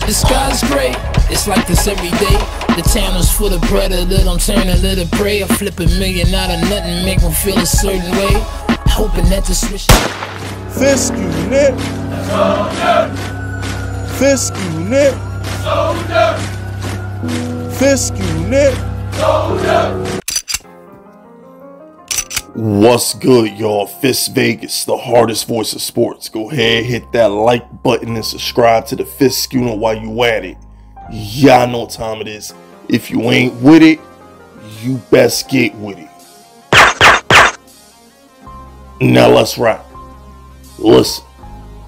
The sky's gray, it's like this every day. The town is full of predator, I'm turning to the prey. I flip $1 million out of nothing, make them feel a certain way. Hoping that the switch. Fisk unit. Soldier. Fisk unit. Soldier. Fisk unit. Soldier. What's good, y'all? Fisk Vegas, the hardest voice of sports. Go ahead, hit that like button and subscribe to the Fisk unit while you at it. Y'all know what time it is. If you ain't with it, you best get with it. Now let's rock. Listen,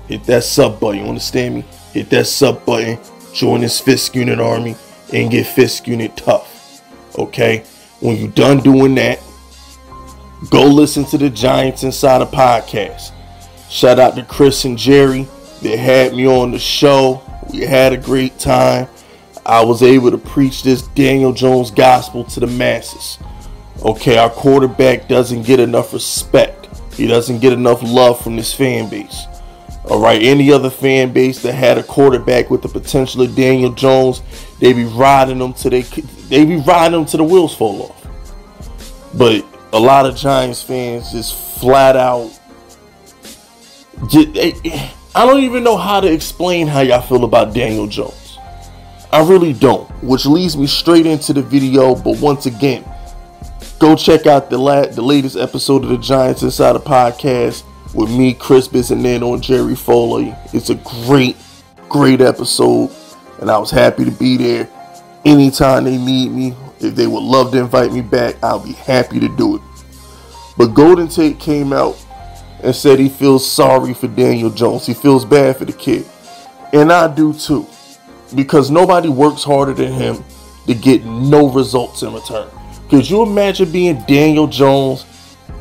hit that sub button, you understand me? Hit that sub button, join this Fisk unit army, and get Fisk unit tough. Okay? When you done doing that, go listen to the Giants Insider podcast. Shout out to Chris and Jerry. They had me on the show. We had a great time. I was able to preach this Daniel Jones gospel to the masses. Okay, our quarterback doesn't get enough respect. He doesn't get enough love from this fan base. Alright, any other fan base that had a quarterback with the potential of Daniel Jones, they be riding them till the wheels fall off. But a lot of Giants fans just flat out, I don't even know how to explain how y'all feel about Daniel Jones. I really don't, which leads me straight into the video. But once again, go check out the latest episode of the Giants Insider podcast with me, Chris Bissonette, and Jerry Foley. It's a great episode, and I was happy to be there. Anytime they need me, if they would love to invite me back, I'll be happy to do it. But Golden Tate came out and said he feels sorry for Daniel Jones. He feels bad for the kid. And I do too. Because nobody works harder than him to get no results in return. Could you imagine being Daniel Jones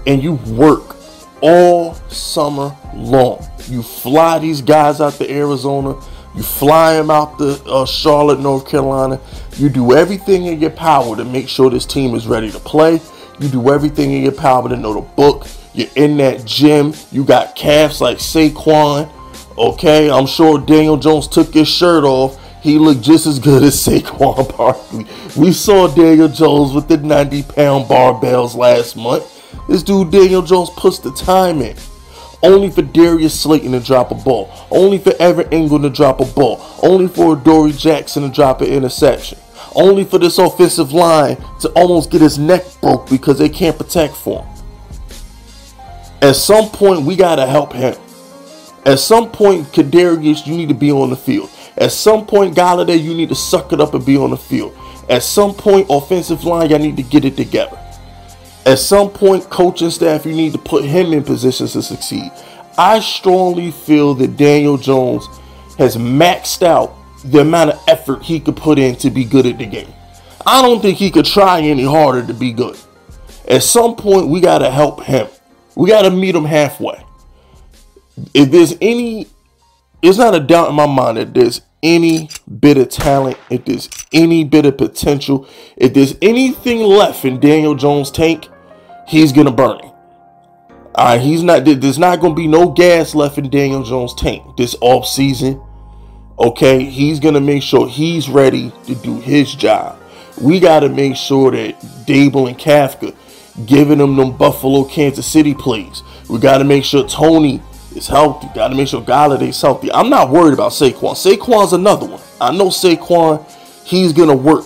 and you work all summer long? You fly these guys out to Arizona. You fly them out to Charlotte, North Carolina. You do everything in your power to make sure this team is ready to play. You do everything in your power to know the book. You're in that gym. You got calves like Saquon. Okay, I'm sure Daniel Jones took his shirt off. He looked just as good as Saquon Barkley. We saw Daniel Jones with the 90-pound barbells last month. This dude Daniel Jones puts the time in. Only for Darius Slayton to drop a ball. Only for Evan Ingram to drop a ball. Only for Adoree Jackson to drop an interception. Only for this offensive line to almost get his neck broke because they can't protect for him. At some point, we got to help him. At some point, Kadarius, you need to be on the field. At some point, Galladay, you need to suck it up and be on the field. At some point, offensive line, y'all need to get it together. At some point, coaching staff, you need to put him in positions to succeed. I strongly feel that Daniel Jones has maxed out the amount of effort he could put in to be good at the game. I don't think he could try any harder to be good. At some point, we got to help him. We got to meet him halfway. If there's any, it's not a doubt in my mind that there's any bit of talent, if there's any bit of potential, if there's anything left in Daniel Jones' tank, he's going to burn it. There's not going to be no gas left in Daniel Jones' tank this offseason. Okay, he's going to make sure he's ready to do his job. We got to make sure that Dable and Kafka giving them Buffalo, Kansas City plays. We got to make sure Tony is healthy. Got to make sure Galladay's healthy. I'm not worried about Saquon. Saquon's another one. I know Saquon, he's going to work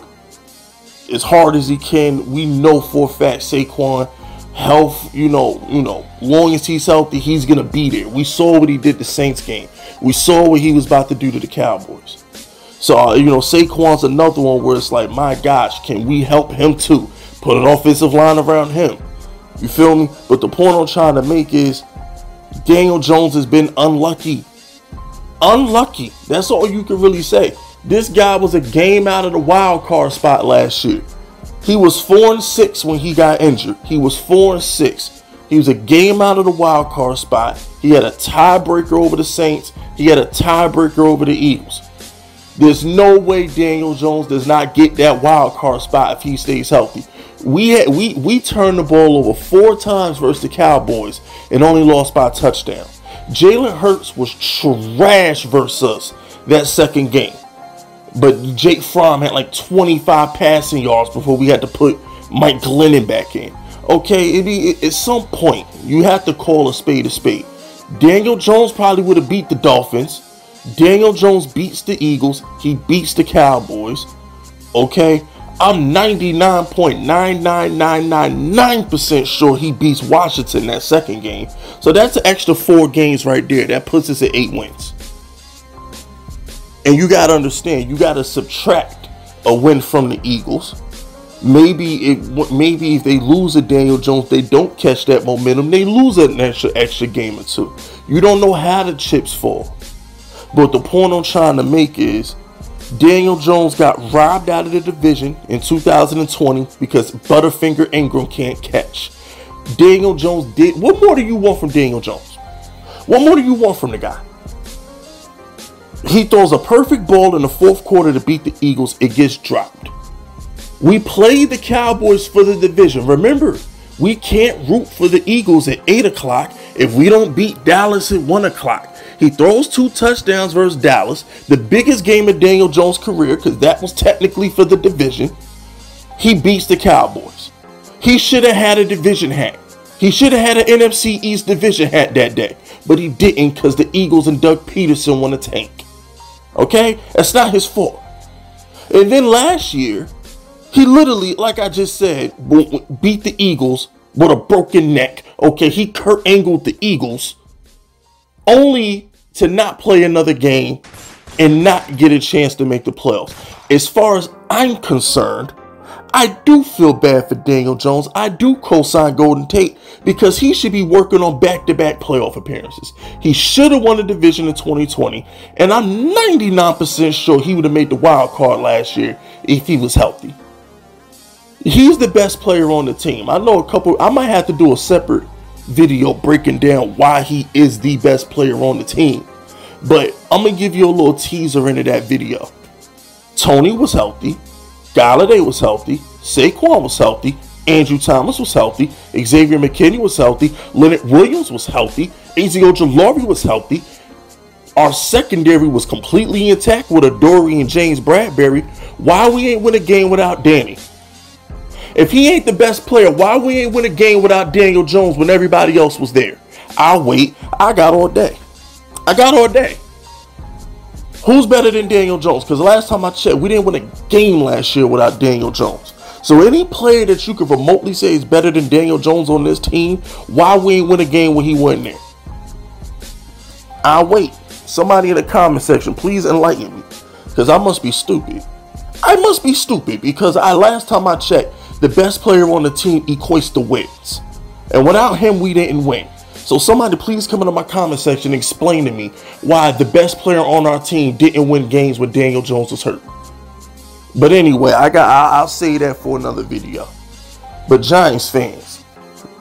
as hard as he can. We know for a fact Saquon, health, long as he's healthy, he's going to be there. We saw what he did the Saints game. We saw what he was about to do to the Cowboys. So, Saquon's another one where it's like, my gosh, can we help him too? Put an offensive line around him. You feel me? But the point I'm trying to make is Daniel Jones has been unlucky. Unlucky. That's all you can really say. This guy was a game out of the wild card spot last year. He was 4-6 when he got injured. He was 4-6. He was a game out of the wild card spot. He had a tiebreaker over the Saints. He had a tiebreaker over the Eagles. There's no way Daniel Jones does not get that wild card spot if he stays healthy. We turned the ball over 4 times versus the Cowboys and only lost by a touchdown. Jalen Hurts was trash versus us that second game. But Jake Fromm had like 25 passing yards before we had to put Mike Glennon back in. Okay, at some point, you have to call a spade a spade. Daniel Jones probably would have beat the Dolphins. Daniel Jones beats the Eagles. He beats the Cowboys. Okay, I'm 99.99999% sure he beats Washington that second game. So that's an extra 4 games right there. That puts us at 8 wins. And you got to understand, you got to subtract a win from the Eagles. Maybe if they lose a Daniel Jones, they don't catch that momentum. They lose an extra game or 2. You don't know how the chips fall. But the point I'm trying to make is Daniel Jones got robbed out of the division in 2020 because Butterfinger Ingram can't catch. Daniel Jones did. What more do you want from Daniel Jones? What more do you want from the guy? He throws a perfect ball in the 4th quarter to beat the Eagles. It gets dropped. We played the Cowboys for the division. Remember, we can't root for the Eagles at 8 o'clock if we don't beat Dallas at 1 o'clock. He throws 2 touchdowns versus Dallas, the biggest game of Daniel Jones' career, because that was technically for the division. He beats the Cowboys. He should have had a division hat. He should have had an NFC East division hat that day, but he didn't because the Eagles and Doug Peterson won a tank. Okay? That's not his fault. And then last year, he literally, like I just said, beat the Eagles with a broken neck. Okay, he Kurt Angled the Eagles only to not play another game and not get a chance to make the playoffs. As far as I'm concerned, I do feel bad for Daniel Jones. I do co-sign Golden Tate because he should be working on back-to-back playoff appearances. He should have won the division in 2020, and I'm 99% sure he would have made the wild card last year if he was healthy. He's the best player on the team. I know I might have to do a separate video breaking down why he is the best player on the team. But I'm going to give you a little teaser into that video. Tony was healthy. Galladay was healthy. Saquon was healthy. Andrew Thomas was healthy. Xavier McKinney was healthy. Leonard Williams was healthy. Ezio Ojulari was healthy. Our secondary was completely intact with Adoree and James Bradbury. Why we ain't win a game without Danny? If he ain't the best player, why we ain't win a game without Daniel Jones when everybody else was there? I'll wait. I got all day. Who's better than Daniel Jones? Because last time I checked, we didn't win a game last year without Daniel Jones. So any player that you could remotely say is better than Daniel Jones on this team, why we ain't win a game when he wasn't there? I'll wait. Somebody in the comment section, please enlighten me. Because I must be stupid. I must be stupid because last time I checked, the best player on the team equates to wins. And without him, we didn't win. So somebody please come into my comment section and explain to me why the best player on our team didn't win games when Daniel Jones was hurt. But anyway, I'll say that for another video. But Giants fans,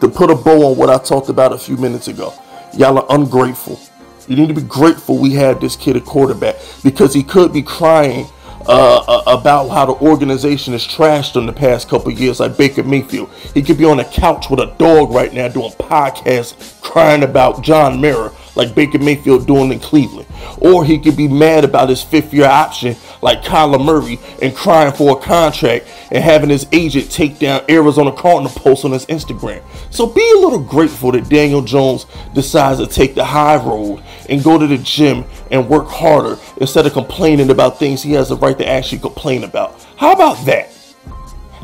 to put a bow on what I talked about a few minutes ago, y'all are ungrateful. You need to be grateful we had this kid at quarterback because he could be crying about how the organization is trashed in the past couple of years, like Baker Mayfield. He could be on a couch with a dog right now doing podcasts crying about John Mara like Baker Mayfield doing in Cleveland. Or he could be mad about his 5th-year option like Kyler Murray and crying for a contract and having his agent take down Arizona Cardinal posts on his Instagram. So be a little grateful that Daniel Jones decides to take the high road and go to the gym and work harder instead of complaining about things he has the right to actually complain about. How about that?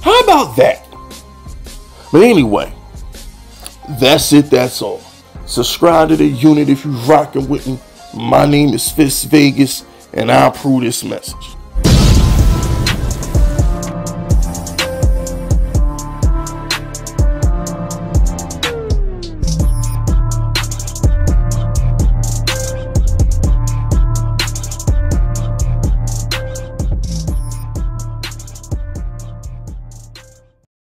How about that? But anyway, that's it. That's all. Subscribe to the unit if you're rocking with me. My name is Fist Vegas, and I approve this message.